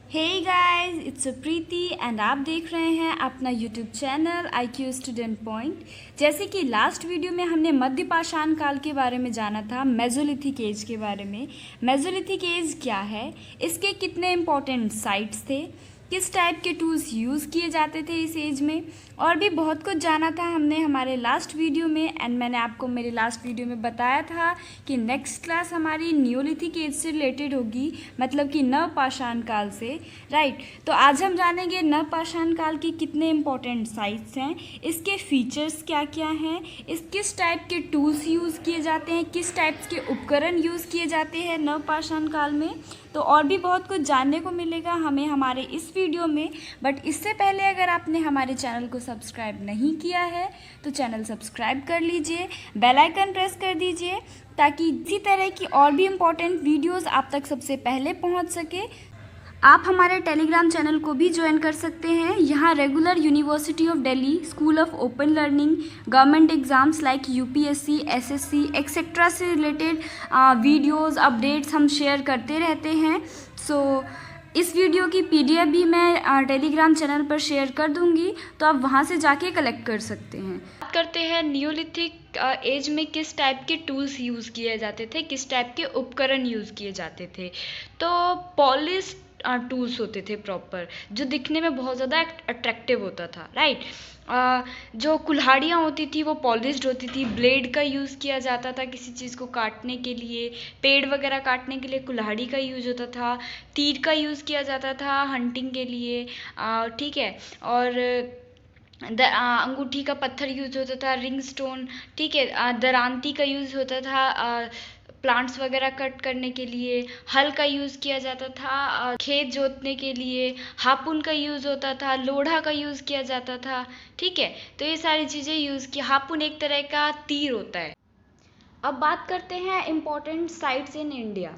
Hey guys, it's Preeti and आप देख रहे हैं अपना YouTube channel IQ student point. जैसे कि लास्ट वीडियो में हमने मध्य पाषाण काल के बारे में जाना था, मेसोलिथिक एज के बारे में। मेसोलिथिक एज क्या है, इसके कितने इम्पोर्टेंट साइट्स थे, किस टाइप के टूल्स यूज़ किए जाते थे इस एज में, और भी बहुत कुछ जाना था हमने हमारे लास्ट वीडियो में। एंड मैंने आपको मेरे लास्ट वीडियो में बताया था कि नेक्स्ट क्लास हमारी न्यूलिथिक एज से रिलेटेड होगी, मतलब कि नवपाषाण काल से, राइट। तो आज हम जानेंगे नवपाषाण काल के कितने इम्पोर्टेंट साइट्स हैं, इसके फीचर्स क्या क्या हैं, इस किस टाइप के टूल्स यूज़ किए जाते हैं, किस टाइप्स के उपकरण यूज़ किए जाते हैं नवपाषाण काल में। तो और भी बहुत कुछ जानने को मिलेगा हमें हमारे इस वीडियो में। बट इससे पहले अगर आपने हमारे चैनल को सब्सक्राइब नहीं किया है तो चैनल सब्सक्राइब कर लीजिए, बेल आइकन प्रेस कर दीजिए, ताकि इसी तरह की और भी इम्पोर्टेंट वीडियोस आप तक सबसे पहले पहुंच सके। आप हमारे टेलीग्राम चैनल को भी ज्वाइन कर सकते हैं। यहाँ regular university of Delhi, school of open learning, government exams like UPSC, SSC etcetera से रिलेटेड वीडियोस अपडेट्स हम शेयर करते रहते हैं। सो इस वीडियो की PDF भी मैं टेलीग्राम चैनल पर शेयर कर दूंगी, तो आप वहाँ से जाके कलेक्ट कर सकते हैं। बात करते हैं न्यूलिथिक एज में किस टाइप के टूल्स यूज़ किए जाते थे, किस टाइप के उपकरण यूज़ किए जाते थे। तो पॉलिश टूल्स होते थे प्रॉपर, जो दिखने में बहुत ज़्यादा अट्रैक्टिव होता था, राइट। जो कुल्हाड़ियाँ होती थी वो पॉलिश्ड होती थी, ब्लेड का यूज़ किया जाता था किसी चीज़ को काटने के लिए, पेड़ वगैरह काटने के लिए कुल्हाड़ी का यूज़ होता था, तीर का यूज़ किया जाता था हंटिंग के लिए, ठीक है। और अंगूठी का पत्थर यूज होता था, रिंग स्टोन, ठीक है। दरांती का यूज़ होता था प्लांट्स वगैरह कट करने के लिए, हल का यूज़ किया जाता था खेत जोतने के लिए, हापुन का यूज़ होता था, लोढ़ा का यूज़ किया जाता था, ठीक है। तो ये सारी चीज़ें यूज़ की। हापुन एक तरह का तीर होता है। अब बात करते हैं important sites in India.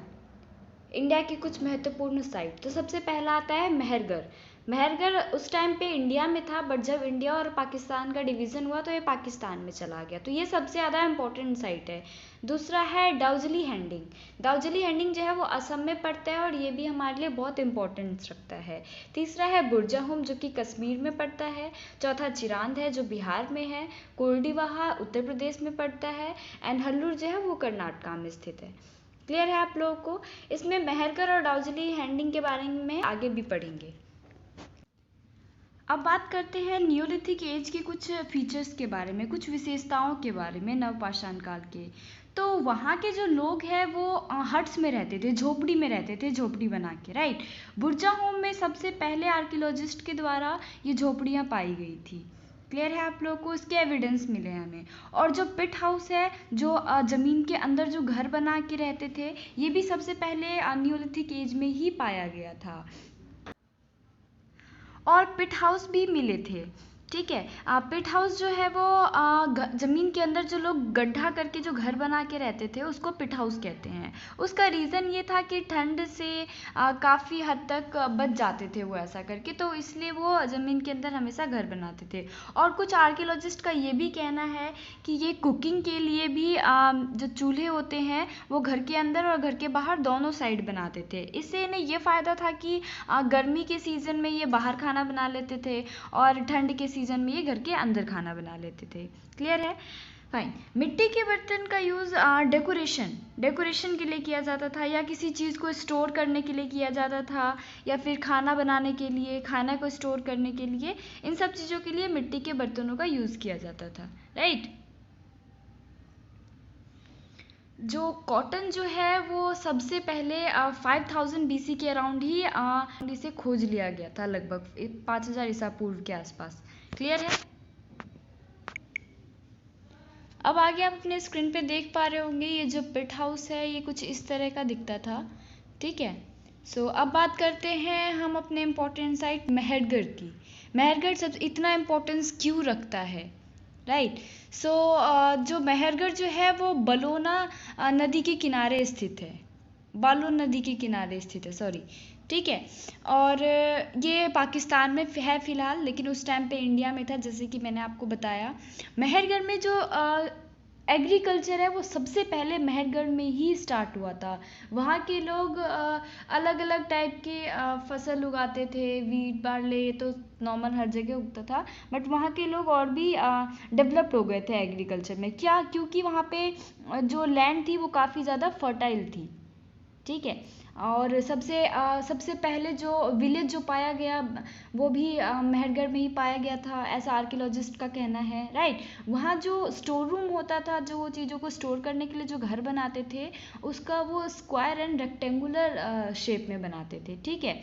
India की कुछ महत्वपूर्ण साइट, तो सबसे पहला आता है मेहरगढ़। मेहरगढ़ उस टाइम पे इंडिया में था, बट जब इंडिया और पाकिस्तान का डिवीज़न हुआ तो ये पाकिस्तान में चला गया, तो ये सबसे ज़्यादा इम्पोर्टेंट साइट है। दूसरा है दाउजली हैंडिंग। दाउजली हैंडिंग जो है वो असम में पड़ता है, और ये भी हमारे लिए बहुत इंपॉर्टेंस रखता है। तीसरा है बुरजाहोम, जो कि कश्मीर में पड़ता है। चौथा चिरांद है, जो बिहार में है। कोल्डीवाहा उत्तर प्रदेश में पड़ता है। एंड हल्लूर जो है वो कर्नाटका में स्थित है। क्लियर है आप लोगों को। इसमें मेहरगढ़ और दाउजली हैंडिंग के बारे में आगे भी पढ़ेंगे। अब बात करते हैं न्यूलिथिक एज के कुछ फीचर्स के बारे में, कुछ विशेषताओं के बारे में नवपाषाण काल के। तो वहाँ के जो लोग हैं वो हट्स में रहते थे, झोपड़ी में रहते थे, झोपड़ी बना के, राइट। बुरजाहोम में सबसे पहले आर्कियोलॉजिस्ट के द्वारा ये झोपड़ियाँ पाई गई थी। क्लियर है आप लोग को, इसके एविडेंस मिले हमें। और जो पिट हाउस है, जो ज़मीन के अंदर जो घर बना के रहते थे, ये भी सबसे पहले न्यूलिथिक एज में ही पाया गया था। और पिट हाउस भी मिले थे, ठीक है। पिट हाउस जो है वो ज़मीन के अंदर जो लोग गड्ढा करके जो घर बना के रहते थे उसको पिट हाउस कहते हैं। उसका रीज़न ये था कि ठंड से काफ़ी हद तक बच जाते थे वो ऐसा करके, तो इसलिए वो ज़मीन के अंदर हमेशा घर बनाते थे। और कुछ आर्कियोलॉजिस्ट का ये भी कहना है कि ये कुकिंग के लिए भी जो चूल्हे होते हैं वो घर के अंदर और घर के बाहर दोनों साइड बनाते थे। इससे इन्हें ये फ़ायदा था कि गर्मी के सीज़न में ये बाहर खाना बना लेते थे, और ठंड के सीज़न में ये घर के अंदर खाना बना लेते थे। क्लियर है, फाइन। मिट्टी के बर्तन का यूज़ डेकोरेशन के लिए किया जाता था, या किसी चीज़ को स्टोर करने के लिए किया जाता था, या फिर खाना बनाने के लिए, खाना को स्टोर करने के लिए, इन सब चीज़ों के लिए मिट्टी के बर्तनों का यूज़ किया जाता था, राइट। जो कॉटन जो है वो सबसे पहले 5000 BC के अराउंड ही इसे खोज लिया गया था, लगभग 5000 ईसा पूर्व के आसपास। क्लियर है। अब आगे आप अपने स्क्रीन पे देख पा रहे होंगे, ये जो पिट हाउस है ये कुछ इस तरह का दिखता था, ठीक है। सो अब बात करते हैं हम अपने इम्पोर्टेंट साइट मेहरगढ़ की। मेहरगढ़ सब इतना इम्पोर्टेंस क्यों रखता है, राइट। सो जो मेहरगढ़ जो है वो बलोना नदी के किनारे स्थित है, बालो नदी के किनारे स्थित है, सॉरी, ठीक है। और ये पाकिस्तान में है फ़िलहाल, लेकिन उस टाइम पे इंडिया में था, जैसे कि मैंने आपको बताया। मेहरगढ़ में जो एग्रीकल्चर है वो सबसे पहले मेहरगढ़ में ही स्टार्ट हुआ था। वहाँ के लोग अलग अलग टाइप के फसल उगाते थे। वीट बार्ले ये तो नॉर्मल हर जगह उगता था, बट वहाँ के लोग और भी डेवलप्ड हो गए थे एग्रीकल्चर में। क्या? क्योंकि वहाँ पे जो लैंड थी वो काफ़ी ज़्यादा फर्टाइल थी। ठीक है। और सबसे पहले जो विलेज जो पाया गया वो भी मेहरगढ़ में ही पाया गया था, ऐसा आर्कियोलॉजिस्ट का कहना है, राइट। वहाँ जो स्टोर रूम होता था, जो वो चीज़ों को स्टोर करने के लिए जो घर बनाते थे, उसका वो स्क्वायर एंड रेक्टेंगुलर शेप में बनाते थे। ठीक है।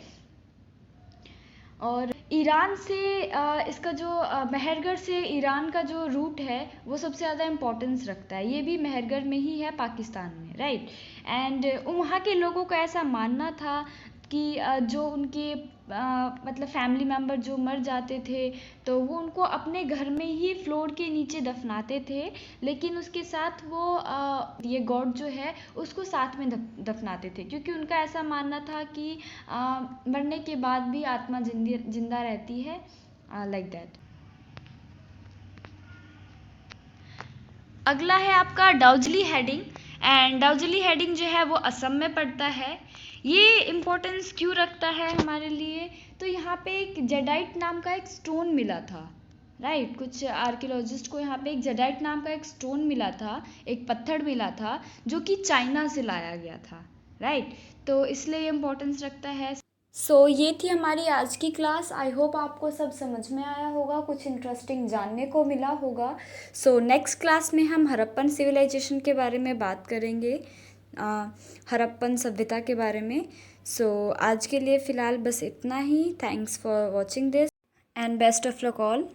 और ईरान से इसका जो मेहरगढ़ से ईरान का जो रूट है वो सबसे ज़्यादा इम्पोर्टेंस रखता है। ये भी मेहरगढ़ में ही है, पाकिस्तान में, राइट। एंड वहाँ के लोगों का ऐसा मानना था कि जो उनके मतलब फैमिली मेम्बर जो मर जाते थे तो वो उनको अपने घर में ही फ्लोर के नीचे दफनाते थे, लेकिन उसके साथ वो ये गॉड जो है उसको साथ में दफनाते थे, क्योंकि उनका ऐसा मानना था कि मरने के बाद भी आत्मा जिंदा रहती है, लाइक दैट। अगला है आपका Darjeeling heading. And Darjeeling heading जो है वो असम में पड़ता है। ये इम्पोर्टेंस क्यों रखता है हमारे लिए? तो यहाँ पे एक जेडाइट नाम का एक स्टोन मिला था, राइट। कुछ आर्कियोलॉजिस्ट को यहाँ पे एक जेडाइट नाम का एक स्टोन मिला था, एक पत्थर मिला था, जो कि चाइना से लाया गया था, राइट। तो इसलिए ये इम्पोर्टेंस रखता है। ये थी हमारी आज की क्लास। आई होप आपको सब समझ में आया होगा, कुछ इंटरेस्टिंग जानने को मिला होगा। नेक्स्ट क्लास में हम हड़प्पन सिविलाइजेशन के बारे में बात करेंगे, हड़प्पन सभ्यता के बारे में। आज के लिए फ़िलहाल बस इतना ही। Thanks for watching this and best of luck all.